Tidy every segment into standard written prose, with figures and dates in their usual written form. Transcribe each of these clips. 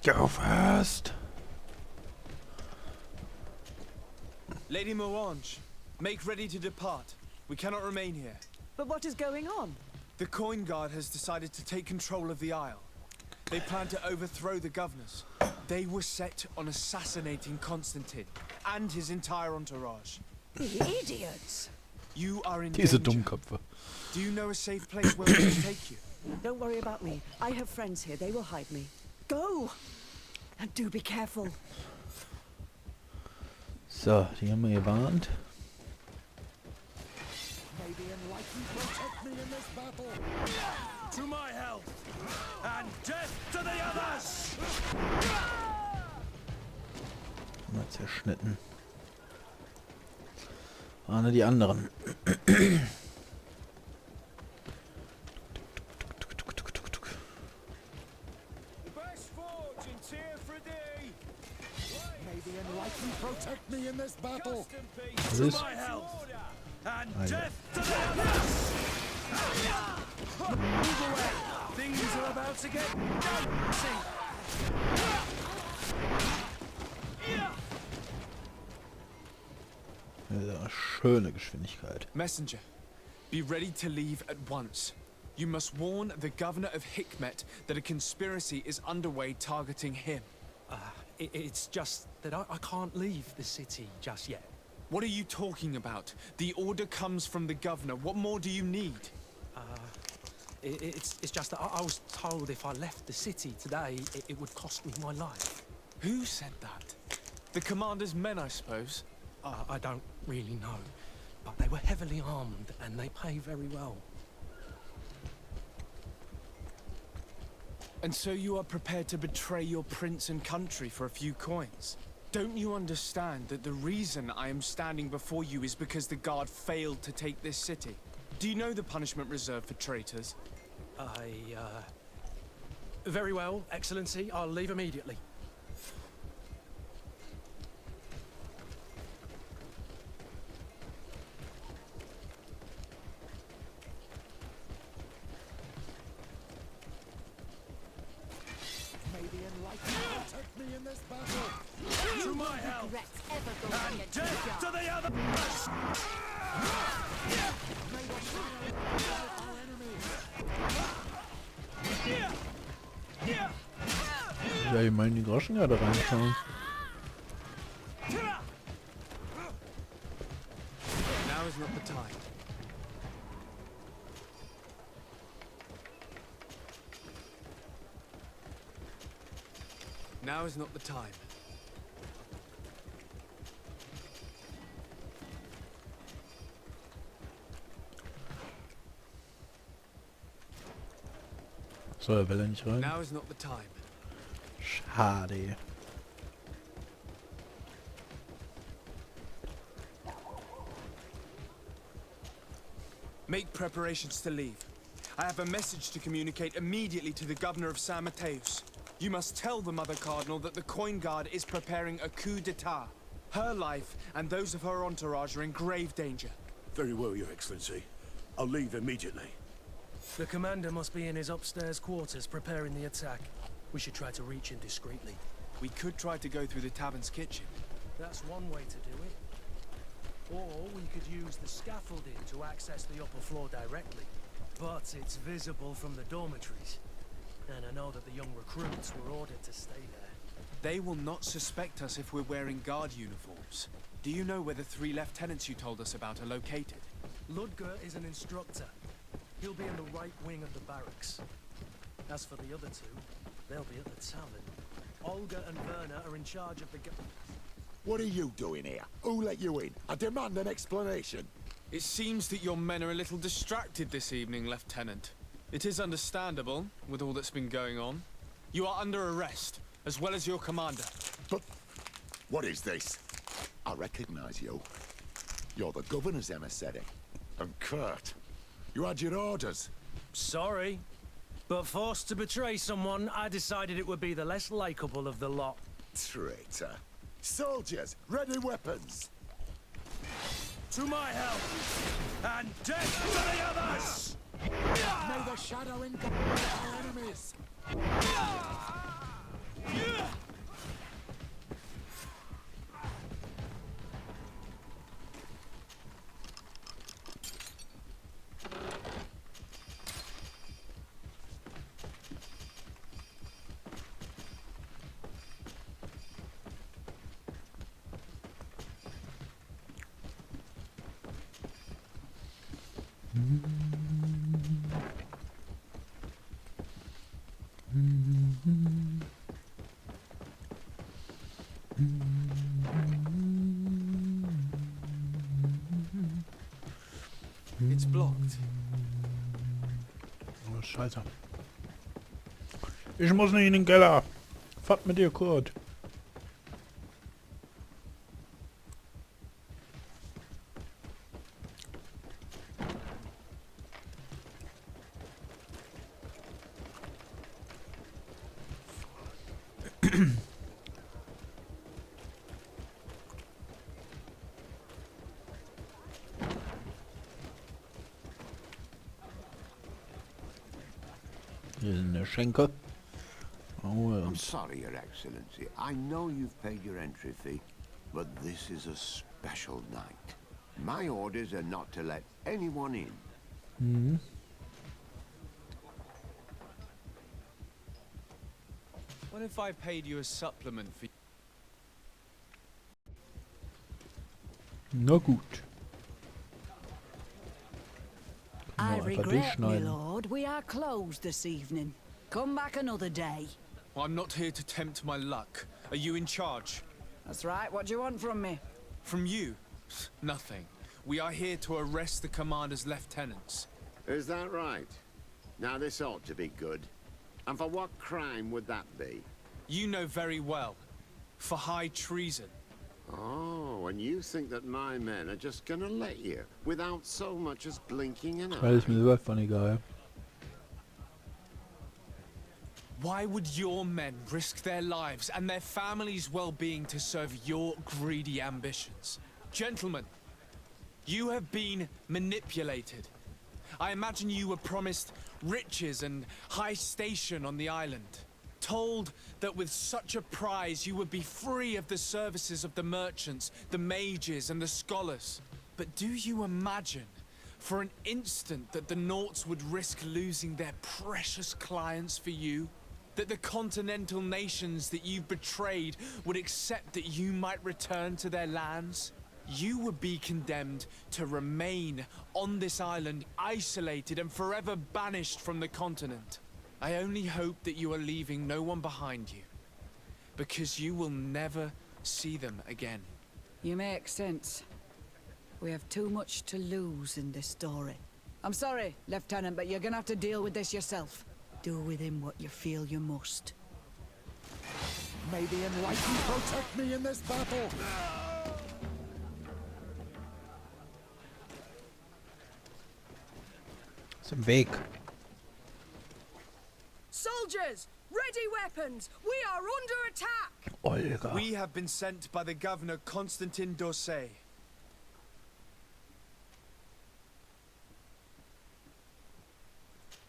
Go fast. Lady Morange, make ready to depart. We cannot remain here. But what is going on? The Coin Guard has decided to take control of the Isle. They plan to overthrow the governors. They were set on assassinating Constantine and his entire entourage. The idiots! You are in Diese danger. Dummköpfe. Do you know a safe place where we can take you? Don't worry about me. I have friends here. They will hide me. Go! And do be careful. So, die haben wir gewarnt. Maybe enlighten protect me in this battle. To my health, and death to the others! Mal zerschnitten. Ahne die anderen. Maybe enlighten protect me in this battle. Was To ist? my health, and Ah, ja. death to the others! Move away! Things are about to get dicey! Ja, schöne Geschwindigkeit. Messenger, be ready to leave at once. You must warn the governor of Hikmet that a conspiracy is underway targeting him. It's just that I can't leave the city just yet. What are you talking about? The order comes from the governor. What more do you need? It's just that I was told if I left the city today, it would cost me my life. Who said that? The commander's men, I suppose. I don't really know, but they were heavily armed and they pay very well. And so you are prepared to betray your prince and country for a few coins? Don't you understand that the reason I am standing before you is because the guard failed to take this city? Do you know the punishment reserved for traitors? Very well, Excellency. I'll leave immediately. Maybe enlighten protect me in this battle. To my health, Regrets ever going and against the death guard. to the others! May the shadow engulf our enemies. Ja, ich meine, die Groschen ja da reinschauen. Now is not the time. Now is not the time. So, er will er nicht rein. Now is not the time. Schade. Make preparations to leave. I have a message to communicate immediately to the governor of San Mateus. You must tell the Mother Cardinal that the Coin Guard is preparing a coup d'etat. Her life and those of her entourage are in grave danger. Very well, Your Excellency. I'll leave immediately. The commander must be in his upstairs quarters preparing the attack. We should try to reach him discreetly. We could try to go through the tavern's kitchen. That's one way to do it. Or we could use the scaffolding to access the upper floor directly. But it's visible from the dormitories. And I know that the young recruits were ordered to stay there. They will not suspect us if we're wearing guard uniforms. Do you know where the 3 lieutenants you told us about are located? Ludger is an instructor. He'll be in the right wing of the barracks. As for the other 2, they'll be at the tavern. Olga and Werner are in charge of the What are you doing here? Who let you in? I demand an explanation. It seems that your men are a little distracted this evening, Lieutenant. It is understandable, with all that's been going on. You are under arrest, as well as your commander. But what is this? I recognize you. You're the governor's emissary. And Kurt, you had your orders. Sorry, but forced to betray someone, I decided it would be the less likable of the lot. Traitor. Soldiers, ready weapons. To my health, and death to the others! May the shadow engulf our enemies. It's blocked. Oh, scheiße. Ich muss nicht in den Keller. Fahrt mit dir, Kurt. Hier sind eine Schenke. Oh, I'm sorry, Your Excellency. I know you've paid your entry fee, but this is a special night. My orders are not to let anyone in. Mhm. What if I paid you a supplement for... Na gut. I Einfach regret, my durchschneiden. lord, we are closed this evening. Come back another day. I'm not here to tempt my luck. Are you in charge? That's right, what do you want from me? From you? Nothing. We are here to arrest the commander's lieutenants. Is that right? Now this ought to be good. And for what crime would that be? You know very well. For high treason. Oh, and you think that my men are just gonna let you, without so much as blinking an Weil ist eye? mir sowas von egal. Why would your men risk their lives and their families' well-being to serve your greedy ambitions? Gentlemen, you have been manipulated. I imagine you were promised riches and high station on the island. Told that with such a prize you would be free of the services of the merchants, the mages and the scholars. But do you imagine for an instant that the Nauts would risk losing their precious clients for you? That the continental nations that you've betrayed would accept that you might return to their lands? You would be condemned to remain on this island, isolated and forever banished from the continent. I only hope that you are leaving no one behind you, because you will never see them again. You make sense. We have too much to lose in this story. I'm sorry, Lieutenant, but you're gonna have to deal with this yourself. Do with him what you feel you must. May the Enlightened protect me in this battle! Ist im Weg. Soldiers, ready weapons. We are under attack. Olga. We have been sent by the governor Constantin Dorsey.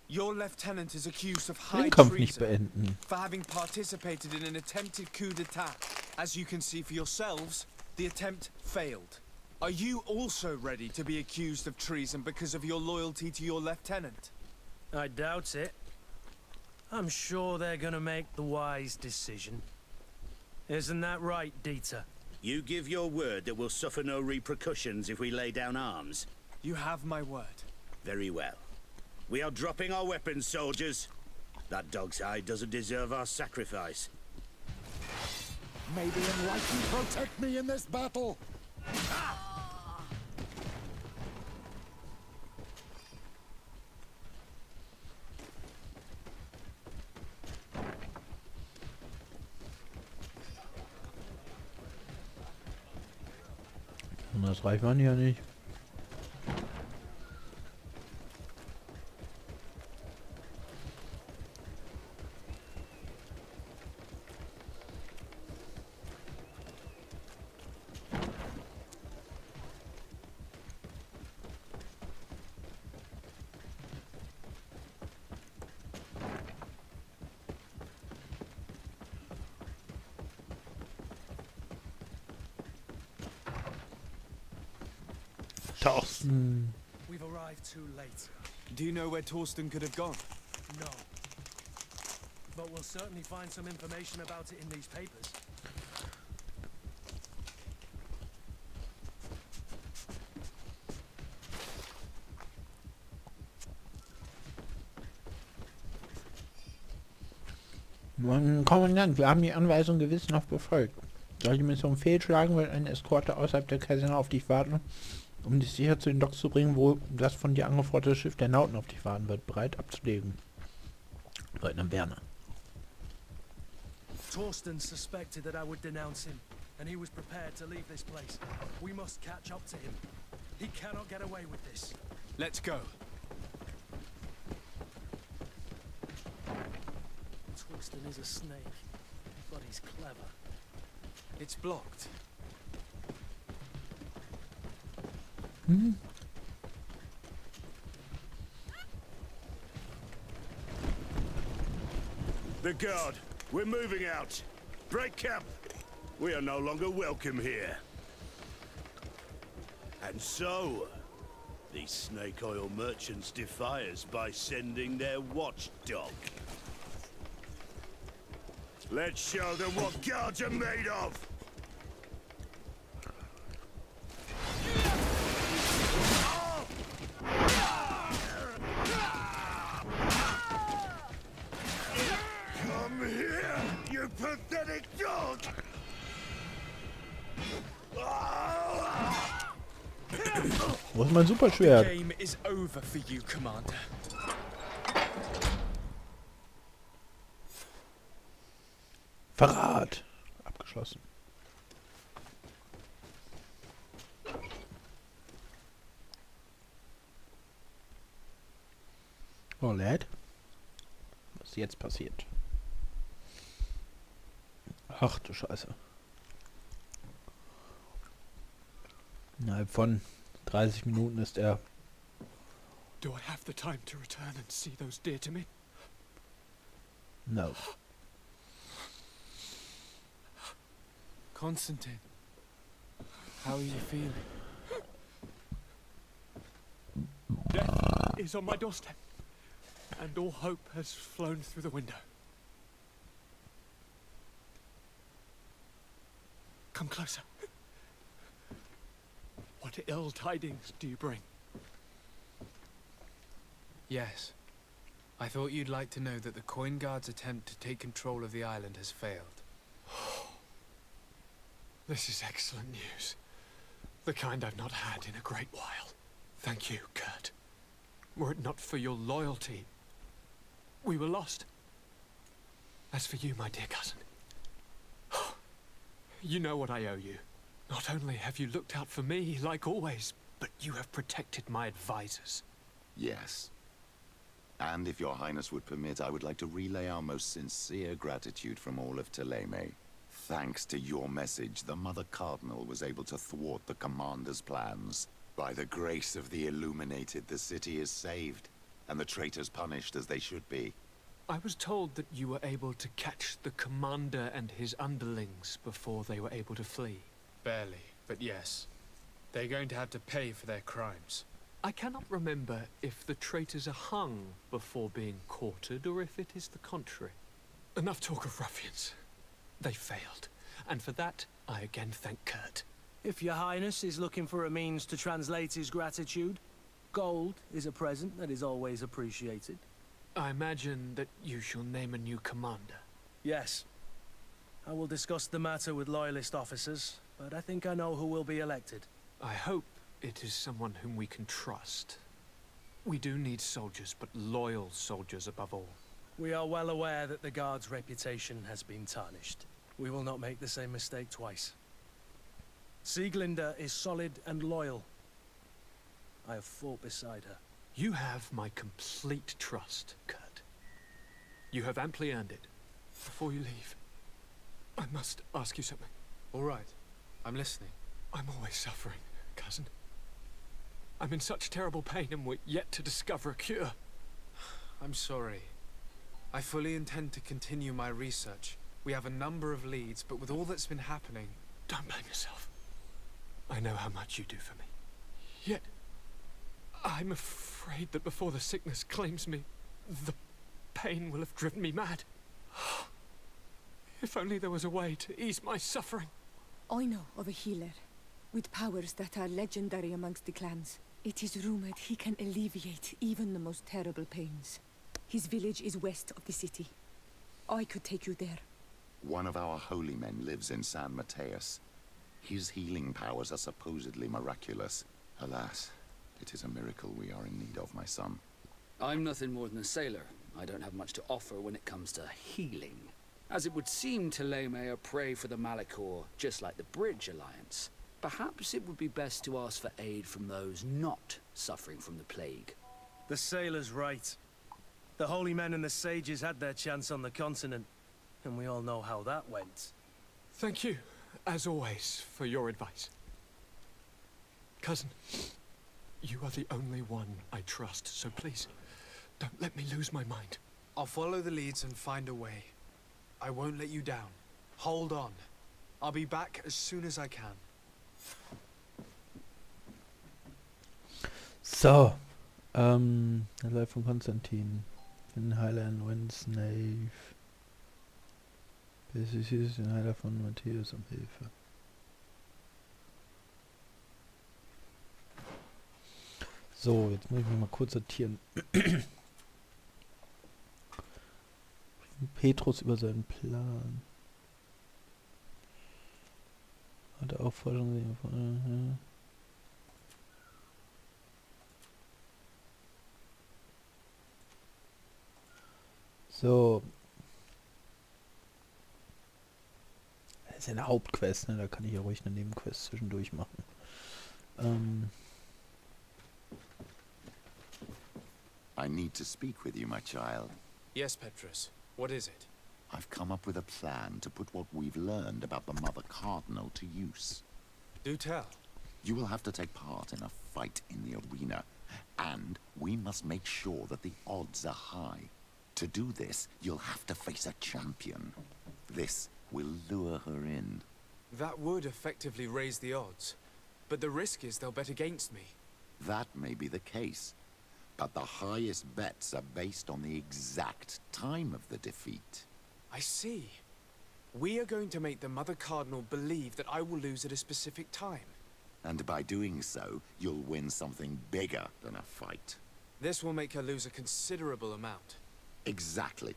Your lieutenant is accused of high Den Kampf nicht treason beenden. for having participated in an attempted coup d'etat. As you can see for yourselves, the attempt failed. Are you also ready to be accused of treason because of your loyalty to your lieutenant? I doubt it. I'm sure they're gonna make the wise decision. Isn't that right, Dieter? You give your word that we'll suffer no repercussions if we lay down arms? You have my word. Very well. We are dropping our weapons, soldiers. That dog's hide doesn't deserve our sacrifice. May the Enlightened protect me in this battle! Und das reicht man ja nicht. Thorsten. We've arrived too late. Do you know where Torsten could have gone? No. But we'll certainly find some information about it in these papers. Mein Kommandant, wir haben die Anweisung gewissenhaft befolgt. Soll die Mission fehlschlagen, wird eine Eskorte außerhalb der Kaserne auf dich warten Um dich sicher zu den Docks zu bringen, wo das von dir angeforderte Schiff der Nauten auf dich warten wird, bereit abzulegen. Leutnant Werner. Torsten suspected that I would denounce him, and he was prepared to leave this place. We must catch up to him. He cannot get away with this. Let's go. Torsten is a snake, but he's clever. It's blocked. The guard, we're moving out. Break camp. We are no longer welcome here. And so, these snake oil merchants defy us by sending their watchdog. Let's show them what guards are made of! Come here, you pathetic dog! Wo ist mein The Superschwert? game is over for you, Commander. Verrat! Abgeschlossen. Oh, Lad. Was ist jetzt passiert? Ach du Scheiße. Innerhalb von 30 Minuten ist er... Do I have the time to return and see those dear to me? No. Constantine, how are you feeling? Death is on my doorstep, and all hope has flown through the window. Come closer. What ill tidings do you bring? Yes. I thought you'd like to know that the Coin Guard's attempt to take control of the island has failed. This is excellent news. The kind I've not had in a great while. Thank you, Kurt. Were it not for your loyalty, we were lost. As for you, my dear cousin, you know what I owe you. Not only have you looked out for me, like always, but you have protected my advisors. Yes. And if your highness would permit, I would like to relay our most sincere gratitude from all of Teleme. Thanks to your message, the Mother Cardinal was able to thwart the Commander's plans. By the grace of the Illuminated, the city is saved, and the traitors punished as they should be. I was told that you were able to catch the Commander and his underlings before they were able to flee. Barely, but yes. They're going to have to pay for their crimes. I cannot remember if the traitors are hung before being quartered, or if it is the contrary. Enough talk of ruffians. They failed, and for that, I again thank Kurt. If your highness is looking for a means to translate his gratitude, gold is a present that is always appreciated. I imagine that you shall name a new commander. Yes. I will discuss the matter with loyalist officers, but I think I know who will be elected. I hope it is someone whom we can trust. We do need soldiers, but loyal soldiers above all. We are well aware that the Guard's reputation has been tarnished. We will not make the same mistake twice. Sieglinde is solid and loyal. I have fought beside her. You have my complete trust, Kurt. You have amply earned it. Before you leave, I must ask you something. All right. I'm listening. I'm always suffering, cousin. I'm in such terrible pain, and we're yet to discover a cure. I'm sorry. I fully intend to continue my research. We have a number of leads, but with all that's been happening... Don't blame yourself. I know how much you do for me. Yet, I'm afraid that before the sickness claims me, the pain will have driven me mad. If only there was a way to ease my suffering. I know of a healer, with powers that are legendary amongst the clans. It is rumored he can alleviate even the most terrible pains. His village is west of the city. I could take you there. One of our holy men lives in San Mateus. His healing powers are supposedly miraculous. Alas, it is a miracle we are in need of, my son. I'm nothing more than a sailor. I don't have much to offer when it comes to healing. As it would seem Taleme are prey for the Malachor, just like the Bridge Alliance. Perhaps it would be best to ask for aid from those not suffering from the plague. The sailor's right. The holy men and the sages had their chance on the continent, and we all know how that went. Thank you, as always, for your advice. Cousin, you are the only one I trust, so please, don't let me lose my mind. I'll follow the leads and find a way. I won't let you down. Hold on. I'll be back as soon as I can. So, der Leib von Konstantin. Den Heiler in Winsnave. Bis ich ist den Heiler von Matthäus um Hilfe. So, jetzt muss ich mich mal kurz sortieren. Petrus über seinen Plan. Hat er auch Forschung von... So. Das ist ja eine Hauptquest, ne? Da kann ich ja ruhig eine Nebenquest zwischendurch machen. I need to speak with you, my child. Yes, Petrus. What is it? I've come up with a plan to put what we've learned about the Mother Cardinal to use. Do tell. You will have to take part in a fight in the arena, and we must make sure that the odds are high. To do this, you'll have to face a champion. This will lure her in. That would effectively raise the odds. But the risk is they'll bet against me. That may be the case. But the highest bets are based on the exact time of the defeat. I see. We are going to make the Mother Cardinal believe that I will lose at a specific time. And by doing so, you'll win something bigger than a fight. This will make her lose a considerable amount. Exactly.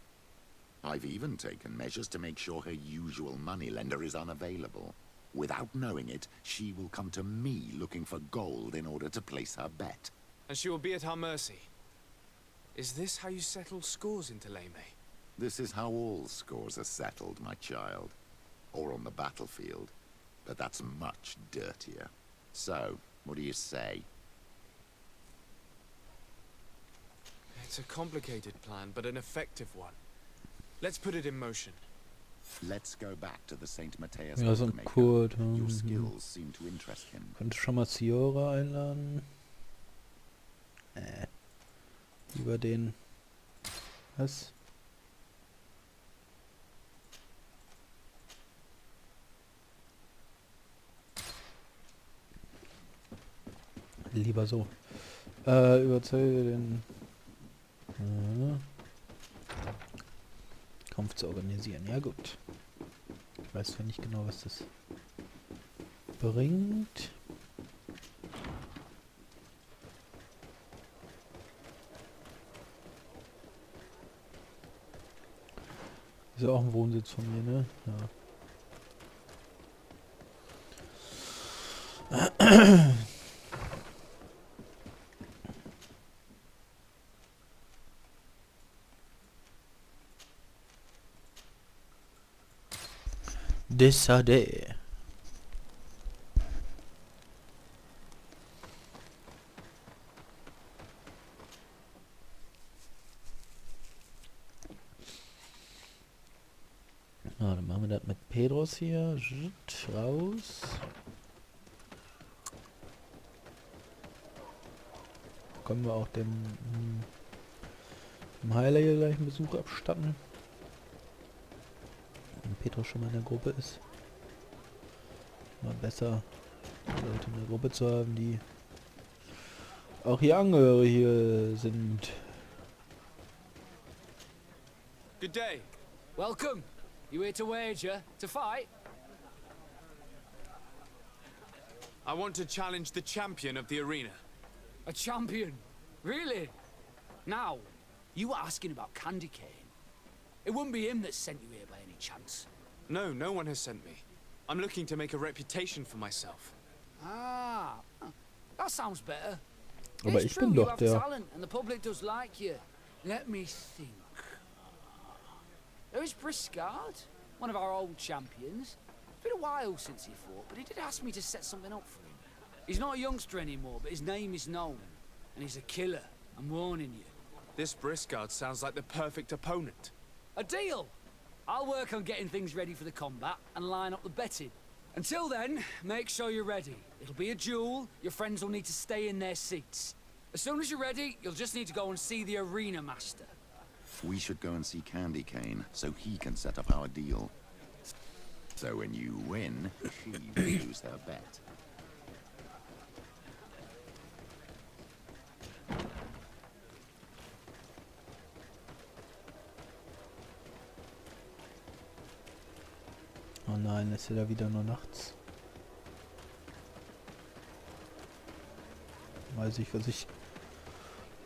I've even taken measures to make sure her usual moneylender is unavailable. Without knowing it, she will come to me looking for gold in order to place her bet. And she will be at our mercy. Is this how you settle scores in Taleme? This is how all scores are settled, my child. Or on the battlefield. But that's much dirtier. So, what do you say? It's a complicated plan, but an effective one. Let's put it in motion. Let's go back to the St. Matthias Ja, so ein bookmaker. Kurt. Your skills seem to interest him. Könnte schon mal Ciora einladen. Über den... Was? Lieber so. Überzeuge den... Kampf zu organisieren. Ja gut. Ich weiß zwar nicht genau, was das bringt. Ist ja auch ein Wohnsitz von mir, ne? Ja. Desade. Ja, dann machen wir das mit Pedros hier. Raus. Können wir auch dem Heiler hier gleich einen Besuch abstatten. Wenn Pedros schon mal in der Gruppe ist. Mal besser, Leute in der Gruppe zu haben, die auch hier angehörig hier sind. Good day. Welcome. You here to wager? To fight? I want to challenge the champion of the arena. A champion? Really? Now, you were asking about Candy Cane. It wouldn't be him that sent you here by any chance. No, no one has sent me. I'm looking to make a reputation for myself. Ah, That sounds better. Aber It's ich true bin you doch have der. talent and the public does like you. Let me think. There is Briscard, one of our old champions. It's been a while since he fought, but he did ask me to set something up for him. He's not a youngster anymore, but his name is known. And he's a killer, I'm warning you. This Briscard sounds like the perfect opponent. A deal! I'll work on getting things ready for the combat and line up the betting. Until then, make sure you're ready. It'll be a duel, your friends will need to stay in their seats. As soon as you're ready, you'll just need to go and see the arena master. We should go and see Candy Cane so he can set up our deal. So when you win, she will lose her bet. Oh nein, ist ja da wieder nur nachts. Weiß ich, was ich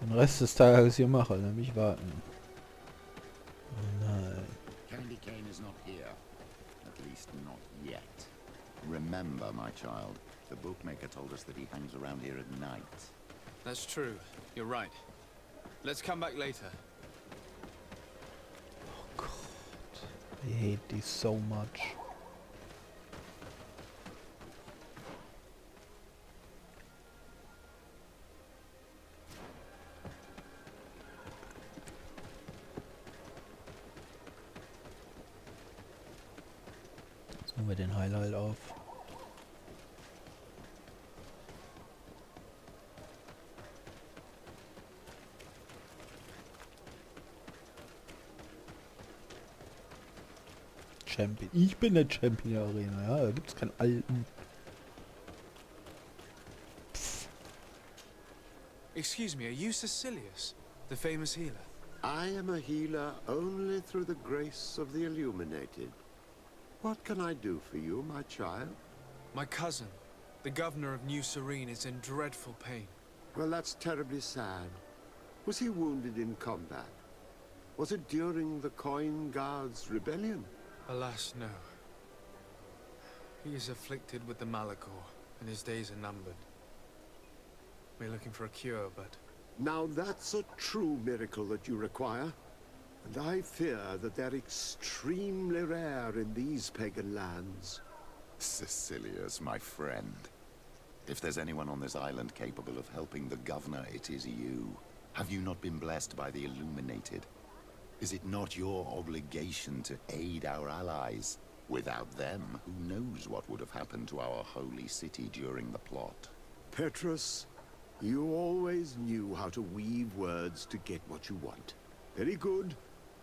den Rest des Tages hier mache, nämlich warten. Oh nein. Candy Cane is not here. At least not yet. Remember, my child, the bookmaker told us that he hangs around here at night. That's true. You're right. Let's come back later. Oh God. I hate this so much. Jetzt machen wir den Highlight auf. Champion. Ich bin der Champion der Arena, ja. Da gibt's keinen alten. Pff. Excuse me, are you Cecilius, the famous healer? I am a healer only through the grace of the illuminated. What can I do for you, my child? My cousin, the governor of New Serene, is in dreadful pain. Well, that's terribly sad. Was he wounded in combat? Was it during the Coin Guards' rebellion? Alas, no. He is afflicted with the Malachor, and his days are numbered. We're looking for a cure, but... Now that's a true miracle that you require. And I fear that they're extremely rare in these pagan lands. Cecilius, my friend. If there's anyone on this island capable of helping the governor, it is you. Have you not been blessed by the illuminated? Is it not your obligation to aid our allies? Without them, who knows what would have happened to our holy city during the plot? Petrus, you always knew how to weave words to get what you want. Very good.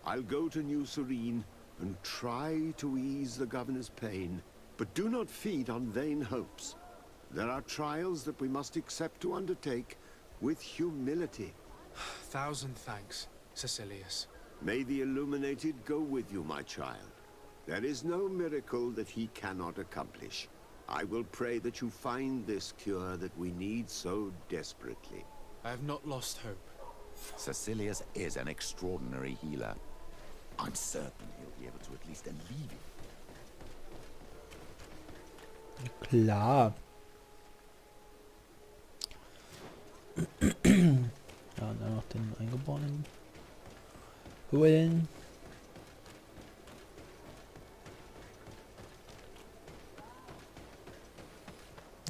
I'll go to New Serene and try to ease the governor's pain. But do not feed on vain hopes. There are trials that we must accept to undertake with humility. Thousand thanks, Cecilius. May the illuminated go with you, my child. There is no miracle that he cannot accomplish. I will pray that you find this cure that we need so desperately. I have not lost hope. Cecilius is an extraordinary healer. I'm certain he'll be able to at least alleviate. Klar. Ja, und dann noch den Eingeborenen holen.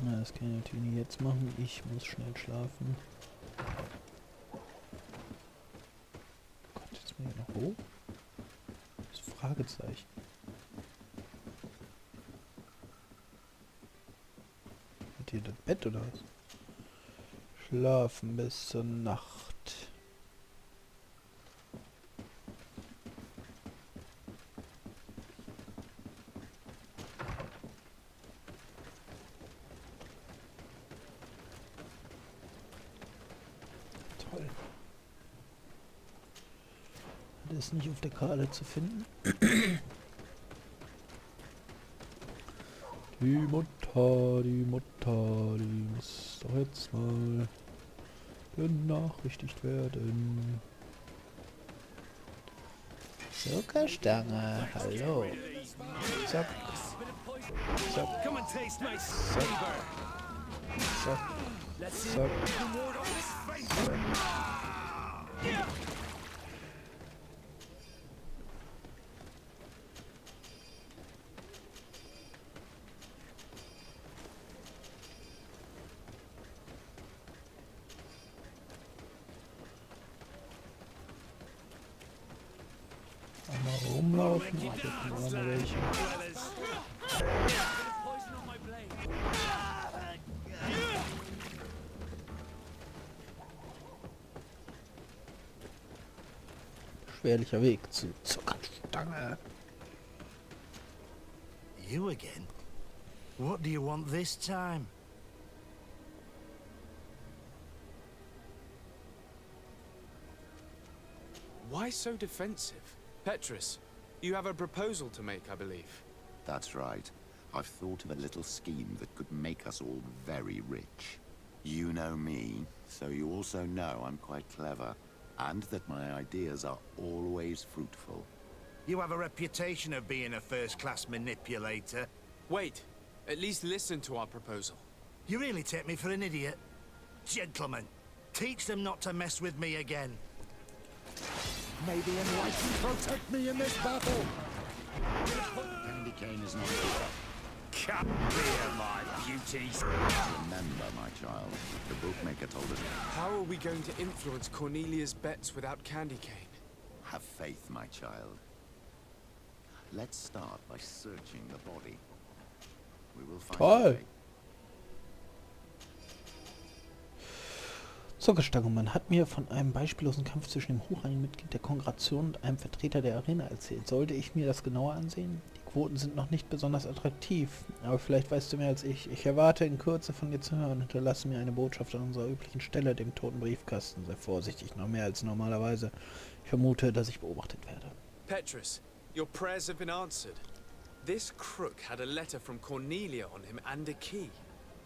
Ja, das kann ich natürlich nicht jetzt machen. Ich muss schnell schlafen. Gott, jetzt muss ich noch hoch. Das Fragezeichen. Hat hier das Bett oder was? Schlafen bis zur Nacht. Toll. Das ist nicht auf der Karte zu finden. Die Mutter, die muss doch jetzt mal benachrichtigt werden. Zuckerstange, hallo. Zack. Zack. Zack. Zack. Zack. Einmal rumlaufen. Ach, hier kommen auch noch welche. Schwerlicher Weg zur Zuckerstange. You again? What do you want this time? Why so defensive? Petrus, you have a proposal to make, I believe. That's right. I've thought of a little scheme that could make us all very rich. You know me, so you also know I'm quite clever, and that my ideas are always fruitful. You have a reputation of being a first-class manipulator. Wait, at least listen to our proposal. You really take me for an idiot? Gentlemen, teach them not to mess with me again. May the Enlightened protect me in this battle! Candy cane is not here. Come here, my beauties. Remember, my child, the bookmaker told us. How are we going to influence Cornelia's bets without candy cane? Have faith, my child. Let's start by searching the body. We will find a way. Zuckerstange. Man hat mir von einem beispiellosen Kampf zwischen dem hochrangigen Mitglied der Kongregation und einem Vertreter der Arena erzählt. Sollte ich mir das genauer ansehen? Die Quoten sind noch nicht besonders attraktiv, aber vielleicht weißt du mehr als ich. Ich erwarte in Kürze von dir zu hören. Hinterlasse mir eine Botschaft an unserer üblichen Stelle, dem toten Briefkasten. Sei vorsichtig, noch mehr als normalerweise. Ich vermute, dass ich beobachtet werde. Petrus, your prayers have been answered. This crook had a letter from Cornelia on him and a key.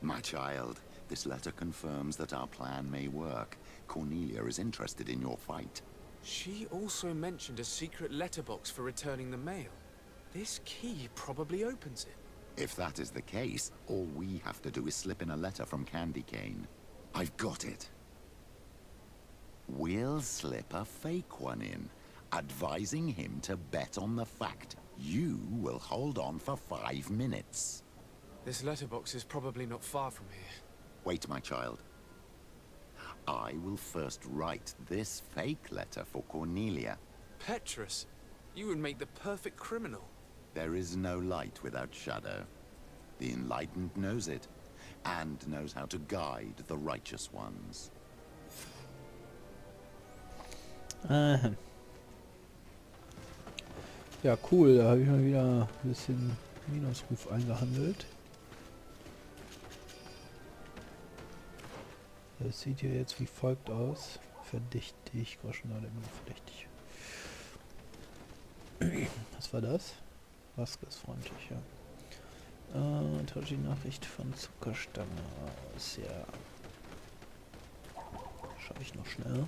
My child, this letter confirms that our plan may work. Cornelia is interested in your fight. She also mentioned a secret letterbox for returning the mail. This key probably opens it. If that is the case, all we have to do is slip in a letter from Candy Cane. I've got it. We'll slip a fake one in, advising him to bet on the fact you will hold on for 5 minutes. This letterbox is probably not far from here. Wait, my child. I will first write this fake letter for Cornelia. Petrus, you would make the perfect criminal. There is no light without shadow. The enlightened knows it, and knows how to guide the righteous ones. Ja, cool. Da habe ich mal wieder ein bisschen Minusruf eingehandelt. Das sieht hier jetzt wie folgt aus. Verdächtig. Groschenlade immer noch verdächtig. Was war das? Vasquez freundlich, ja. Tausche die Nachricht von Zuckerstange aus. Ja. Schaffe ich noch schnell.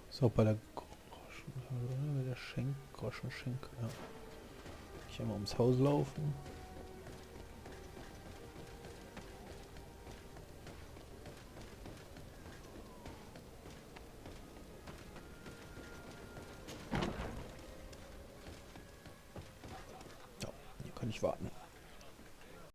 So, bei der Groschenschenk, ja. Ich einmal ums Haus laufen. So, hier kann ich warten.